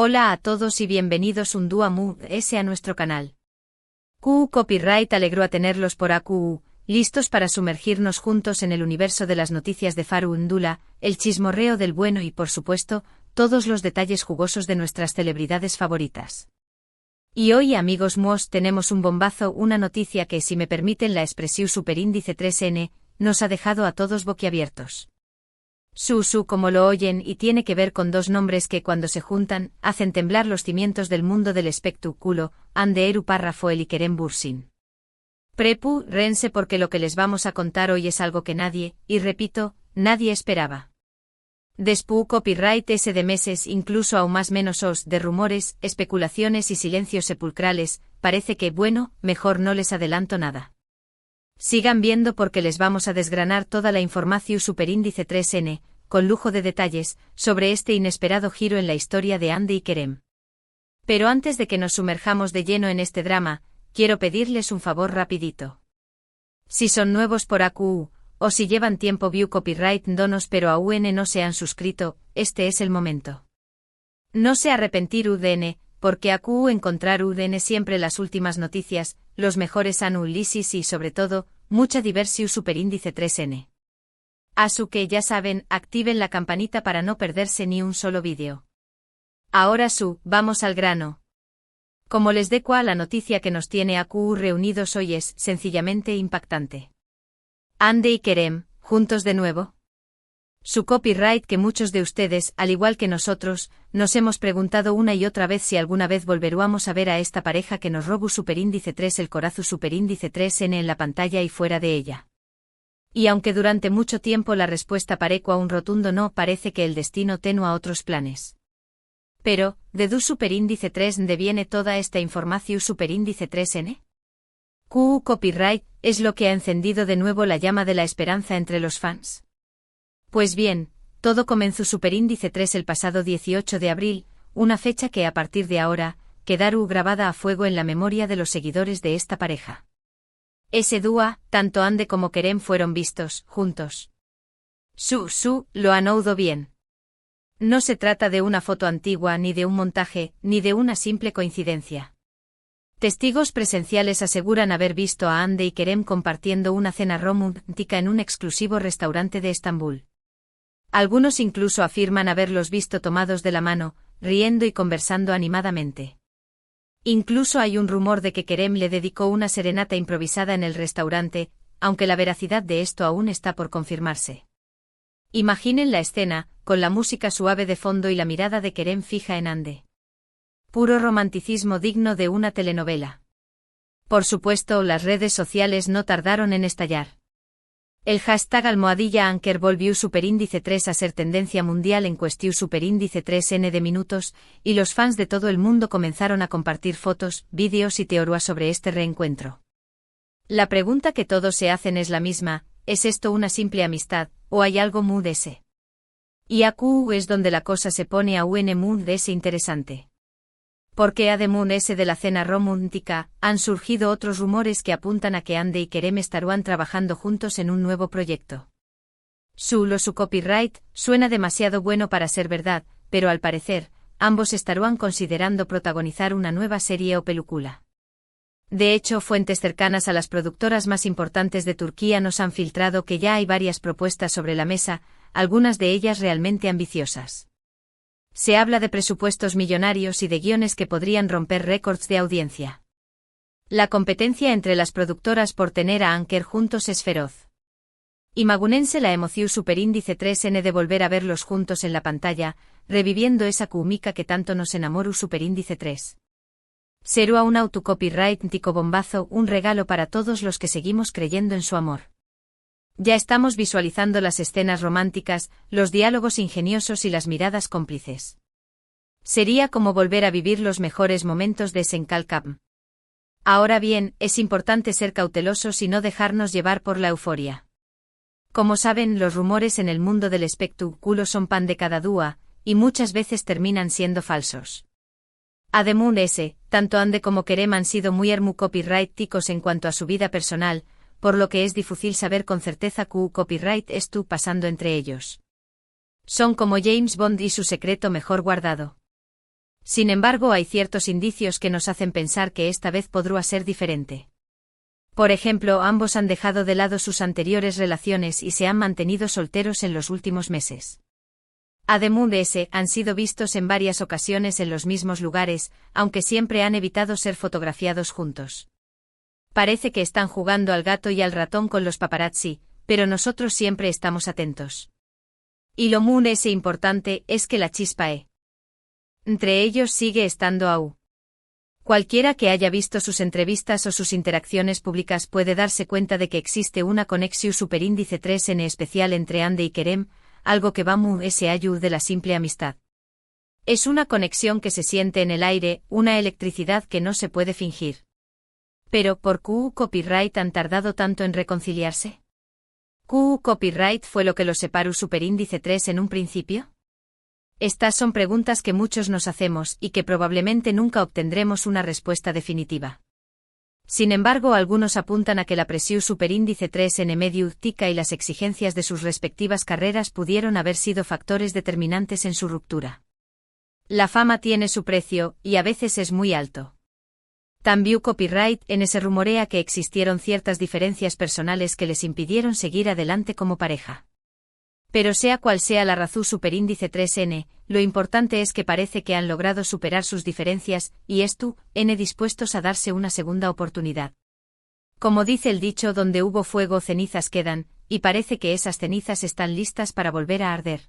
Hola a todos y bienvenidos un día más a nuestro canal. QU Copyright alegró a tenerlos por AQU, listos para sumergirnos juntos en el universo de las noticias de Farándula, el chismorreo del bueno y por supuesto, todos los detalles jugosos de nuestras celebridades favoritas. Y hoy amigos míos tenemos un bombazo, una noticia que si me permiten la expresión superíndice 3N, nos ha dejado a todos boquiabiertos. Su como lo oyen y tiene que ver con dos nombres que cuando se juntan, hacen temblar los cimientos del mundo del espectáculo, Ande Eru Parrafoel y Kerem Bürsin. Prepárense porque lo que les vamos a contar hoy es algo que nadie, y repito, nadie esperaba. Después copyright ese de meses incluso aún más menos de rumores, especulaciones y silencios sepulcrales, parece que bueno, mejor no les adelanto nada. Sigan viendo porque les vamos a desgranar toda la información superíndice 3N, con lujo de detalles, sobre este inesperado giro en la historia de Ande y Kerem. Pero antes de que nos sumerjamos de lleno en este drama, quiero pedirles un favor rapidito. Si son nuevos por AQU, o si llevan tiempo view copyright donos pero aún no se han suscrito, este es el momento. No se arrepentir UDN, porque AQU encontrar UDN siempre las últimas noticias, los mejores análisis y sobre todo, mucha diversión superíndice 3N. Así que ya saben, activen la campanita para no perderse ni un solo vídeo. Ahora vamos al grano. Como les dejo a la noticia que nos tiene AQU reunidos hoy es sencillamente impactante. Ande y Kerem, juntos de nuevo. Su copyright que muchos de ustedes, al igual que nosotros, nos hemos preguntado una y otra vez si alguna vez volveremos a ver a esta pareja que nos robó superíndice 3 el corazón superíndice 3N en la pantalla y fuera de ella. Y aunque durante mucho tiempo la respuesta pareció a un rotundo no, parece que el destino tenua otros planes. Pero, ¿de du superíndice 3 deviene toda esta información superíndice 3N? QU Copyright es lo que ha encendido de nuevo la llama de la esperanza entre los fans. Pues bien, todo comenzó superíndice 3 el pasado 18 de abril, una fecha que a partir de ahora, quedará grabada a fuego en la memoria de los seguidores de esta pareja. Ese dúo, tanto Ande como Kerem fueron vistos, juntos. Lo han oído bien. No se trata de una foto antigua ni de un montaje, ni de una simple coincidencia. Testigos presenciales aseguran haber visto a Ande y Kerem compartiendo una cena romántica en un exclusivo restaurante de Estambul. Algunos incluso afirman haberlos visto tomados de la mano, riendo y conversando animadamente. Incluso hay un rumor de que Kerem le dedicó una serenata improvisada en el restaurante, aunque la veracidad de esto aún está por confirmarse. Imaginen la escena, con la música suave de fondo y la mirada de Kerem fija en Ande. Puro romanticismo digno de una telenovela. Por supuesto, las redes sociales no tardaron en estallar. El hashtag #Anker volvió superíndice 3 a ser tendencia mundial en cuestión superíndice 3N de minutos, y los fans de todo el mundo comenzaron a compartir fotos, vídeos y teorías sobre este reencuentro. La pregunta que todos se hacen es la misma, ¿es esto una simple amistad, o hay algo muy de ese? Y AQU es donde la cosa se pone aún muy de ese interesante. Porque además ese de la cena romántica, han surgido otros rumores que apuntan a que Ande y Kerem estarán trabajando juntos en un nuevo proyecto. Su copyright suena demasiado bueno para ser verdad, pero al parecer, ambos estarán considerando protagonizar una nueva serie o película. De hecho, fuentes cercanas a las productoras más importantes de Turquía nos han filtrado que ya hay varias propuestas sobre la mesa, algunas de ellas realmente ambiciosas. Se habla de presupuestos millonarios y de guiones que podrían romper récords de audiencia. La competencia entre las productoras por tener a Anker juntos es feroz. Imagínense la emoción superíndice 3N de volver a verlos juntos en la pantalla, reviviendo esa química que tanto nos enamoró superíndice 3. Será un autocopyright tico bombazo, un regalo para todos los que seguimos creyendo en su amor. Ya estamos visualizando las escenas románticas, los diálogos ingeniosos y las miradas cómplices. Sería como volver a vivir los mejores momentos de Senkalkam. Ahora bien, es importante ser cautelosos y no dejarnos llevar por la euforia. Como saben, los rumores en el mundo del espectáculo son pan de cada día, y muchas veces terminan siendo falsos. Además tanto Ande como Kerem han sido muy copyrighticos en cuanto a su vida personal, por lo que es difícil saber con certeza qué copyright estuvo pasando entre ellos. Son como James Bond y su secreto mejor guardado. Sin embargo, hay ciertos indicios que nos hacen pensar que esta vez podrá ser diferente. Por ejemplo, ambos han dejado de lado sus anteriores relaciones y se han mantenido solteros en los últimos meses. Además, han sido vistos en varias ocasiones en los mismos lugares, aunque siempre han evitado ser fotografiados juntos. Parece que están jugando al gato y al ratón con los paparazzi, pero nosotros siempre estamos atentos. Y lo muy importante es que la chispa entre ellos sigue estando aún. Cualquiera que haya visto sus entrevistas o sus interacciones públicas puede darse cuenta de que existe una conexión superíndice 3n especial entre Andy y Kerem, algo que va más allá de la simple amistad. Es una conexión que se siente en el aire, una electricidad que no se puede fingir. Pero, ¿por qué Copyright han tardado tanto en reconciliarse? ¿Qué Copyright fue lo que los separó superíndice 3 en un principio? Estas son preguntas que muchos nos hacemos y que probablemente nunca obtendremos una respuesta definitiva. Sin embargo, algunos apuntan a que la presión superíndice 3n medio tica y las exigencias de sus respectivas carreras pudieron haber sido factores determinantes en su ruptura. La fama tiene su precio, y a veces es muy alto. También Copyright se rumorea que existieron ciertas diferencias personales que les impidieron seguir adelante como pareja. Pero sea cual sea la razón superíndice 3n, lo importante es que parece que han logrado superar sus diferencias, y dispuestos a darse una segunda oportunidad. Como dice el dicho, donde hubo fuego cenizas quedan, y parece que esas cenizas están listas para volver a arder.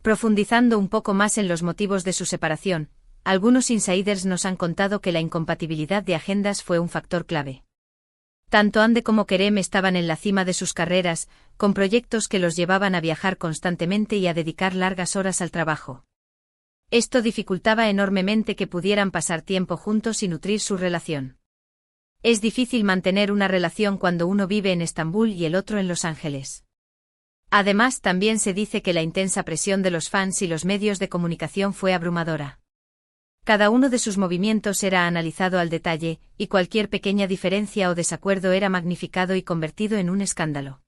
Profundizando un poco más en los motivos de su separación, algunos insiders nos han contado que la incompatibilidad de agendas fue un factor clave. Tanto Andy como Kerem estaban en la cima de sus carreras, con proyectos que los llevaban a viajar constantemente y a dedicar largas horas al trabajo. Esto dificultaba enormemente que pudieran pasar tiempo juntos y nutrir su relación. Es difícil mantener una relación cuando uno vive en Estambul y el otro en Los Ángeles. Además, también se dice que la intensa presión de los fans y los medios de comunicación fue abrumadora. Cada uno de sus movimientos era analizado al detalle, y cualquier pequeña diferencia o desacuerdo era magnificado y convertido en un escándalo.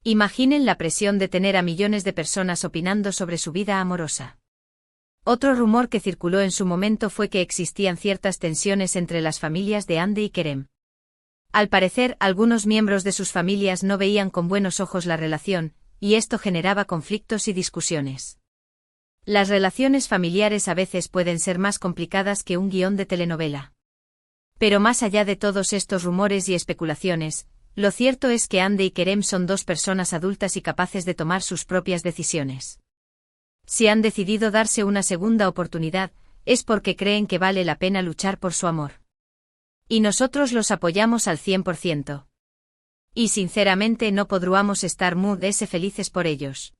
Imaginen la presión de tener a millones de personas opinando sobre su vida amorosa. Otro rumor que circuló en su momento fue que existían ciertas tensiones entre las familias de Andy y Kerem. Al parecer, algunos miembros de sus familias no veían con buenos ojos la relación, y esto generaba conflictos y discusiones. Las relaciones familiares a veces pueden ser más complicadas que un guión de telenovela. Pero más allá de todos estos rumores y especulaciones, lo cierto es que Andy y Kerem son dos personas adultas y capaces de tomar sus propias decisiones. Si han decidido darse una segunda oportunidad, es porque creen que vale la pena luchar por su amor. Y nosotros los apoyamos al 100%. Y sinceramente no podríamos estar muy felices por ellos.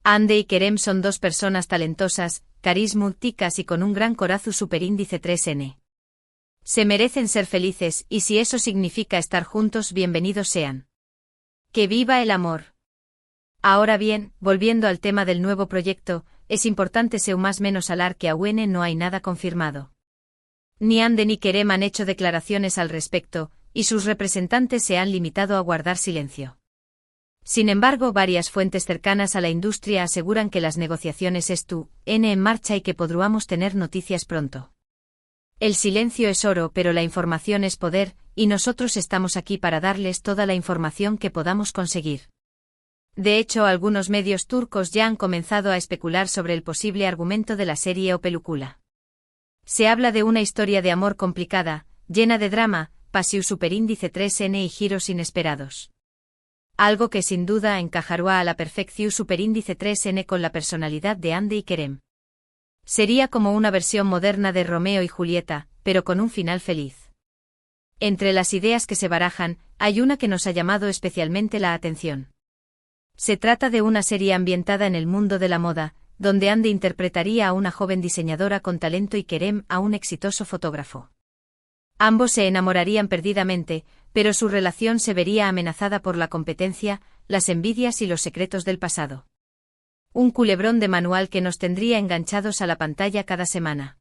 Andy y Kerem son dos personas talentosas, carismáticas y con un gran corazón superíndice 3n. Se merecen ser felices y si eso significa estar juntos, bienvenidos sean. ¡Que viva el amor! Ahora bien, volviendo al tema del nuevo proyecto, es importante ser más menos hablar que aún no hay nada confirmado. Ni Andy ni Kerem han hecho declaraciones al respecto, y sus representantes se han limitado a guardar silencio. Sin embargo, varias fuentes cercanas a la industria aseguran que las negociaciones están en marcha y que podríamos tener noticias pronto. El silencio es oro, pero la información es poder, y nosotros estamos aquí para darles toda la información que podamos conseguir. De hecho, algunos medios turcos ya han comenzado a especular sobre el posible argumento de la serie o película. Se habla de una historia de amor complicada, llena de drama, pasión superíndice 3n y giros inesperados. Algo que sin duda encajará a la perfección superíndice 3n con la personalidad de Andy y Kerem. Sería como una versión moderna de Romeo y Julieta, pero con un final feliz. Entre las ideas que se barajan, hay una que nos ha llamado especialmente la atención. Se trata de una serie ambientada en el mundo de la moda, donde Andy interpretaría a una joven diseñadora con talento y Kerem a un exitoso fotógrafo. Ambos se enamorarían perdidamente, pero su relación se vería amenazada por la competencia, las envidias y los secretos del pasado. Un culebrón de manual que nos tendría enganchados a la pantalla cada semana.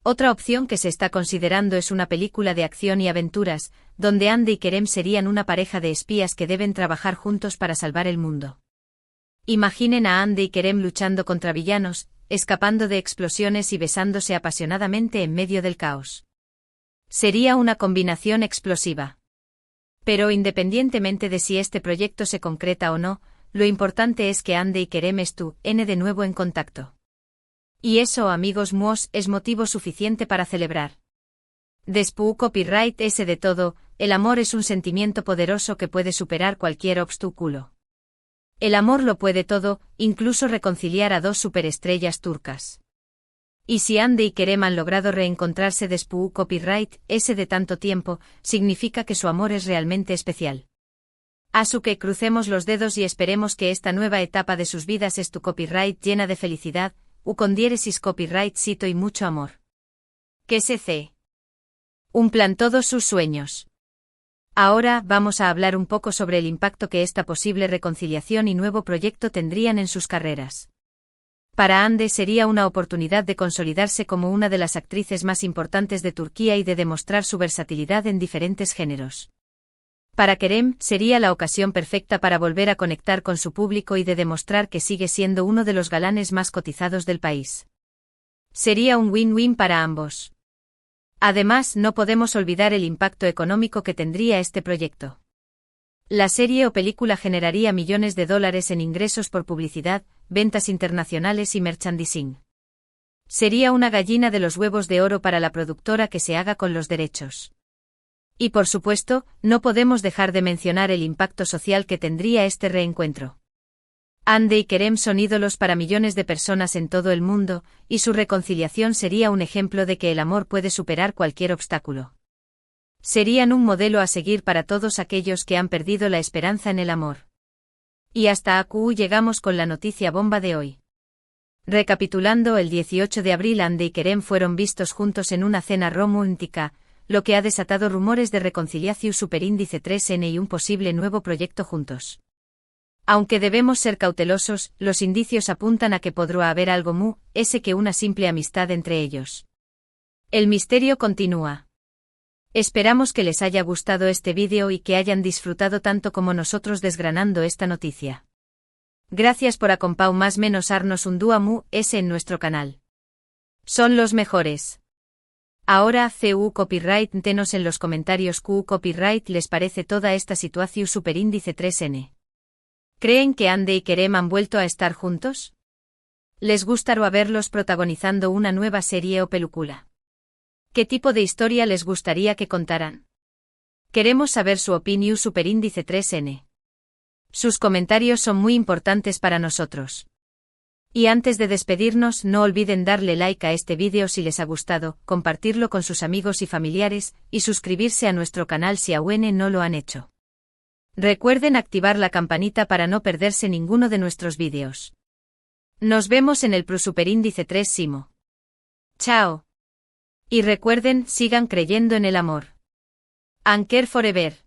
Otra opción que se está considerando es una película de acción y aventuras, donde Andy y Kerem serían una pareja de espías que deben trabajar juntos para salvar el mundo. Imaginen a Andy y Kerem luchando contra villanos, escapando de explosiones y besándose apasionadamente en medio del caos. Sería una combinación explosiva. Pero independientemente de si este proyecto se concreta o no, lo importante es que Ande y Kerem estén de nuevo en contacto. Y eso, amigos míos, es motivo suficiente para celebrar. Después copyright ese de todo, el amor es un sentimiento poderoso que puede superar cualquier obstáculo. El amor lo puede todo, incluso reconciliar a dos superestrellas turcas. Y si Ande y Kerem han logrado reencontrarse después copyright ese de tanto tiempo, significa que su amor es realmente especial. Así que crucemos los dedos y esperemos que esta nueva etapa de sus vidas es tu copyright llena de felicidad, con diéresis copyright cito y mucho amor. Que se cumplan todos sus sueños. Ahora vamos a hablar un poco sobre el impacto que esta posible reconciliación y nuevo proyecto tendrían en sus carreras. Para Ande sería una oportunidad de consolidarse como una de las actrices más importantes de Turquía y de demostrar su versatilidad en diferentes géneros. Para Kerem sería la ocasión perfecta para volver a conectar con su público y de demostrar que sigue siendo uno de los galanes más cotizados del país. Sería un win-win para ambos. Además, no podemos olvidar el impacto económico que tendría este proyecto. La serie o película generaría millones de dólares en ingresos por publicidad, ventas internacionales y merchandising. Sería una gallina de los huevos de oro para la productora que se haga con los derechos. Y por supuesto, no podemos dejar de mencionar el impacto social que tendría este reencuentro. Ande y Kerem son ídolos para millones de personas en todo el mundo, y su reconciliación sería un ejemplo de que el amor puede superar cualquier obstáculo. Serían un modelo a seguir para todos aquellos que han perdido la esperanza en el amor. Y hasta aquí llegamos con la noticia bomba de hoy. Recapitulando, el 18 de abril Ande y Kerem fueron vistos juntos en una cena romántica, lo que ha desatado rumores de reconciliación superíndice 3N y un posible nuevo proyecto juntos. Aunque debemos ser cautelosos, los indicios apuntan a que podrá haber algo más que una simple amistad entre ellos. El misterio continúa. Esperamos que les haya gustado este vídeo y que hayan disfrutado tanto como nosotros desgranando esta noticia. Gracias por acompañarnos un dúo en nuestro canal. Son los mejores. Ahora CU Copyright tenos en los comentarios QU Copyright les parece toda esta situación superíndice 3N. ¿Creen que Ande y Kerem han vuelto a estar juntos? ¿Les gustaría verlos protagonizando una nueva serie o película? ¿Qué tipo de historia les gustaría que contaran? Queremos saber su opinión superíndice 3N. Sus comentarios son muy importantes para nosotros. Y antes de despedirnos, no olviden darle like a este vídeo si les ha gustado, compartirlo con sus amigos y familiares, y suscribirse a nuestro canal si aún no lo han hecho. Recuerden activar la campanita para no perderse ninguno de nuestros vídeos. Nos vemos en el superíndice 3 Simo. Chao. Y recuerden, sigan creyendo en el amor. Anker forever.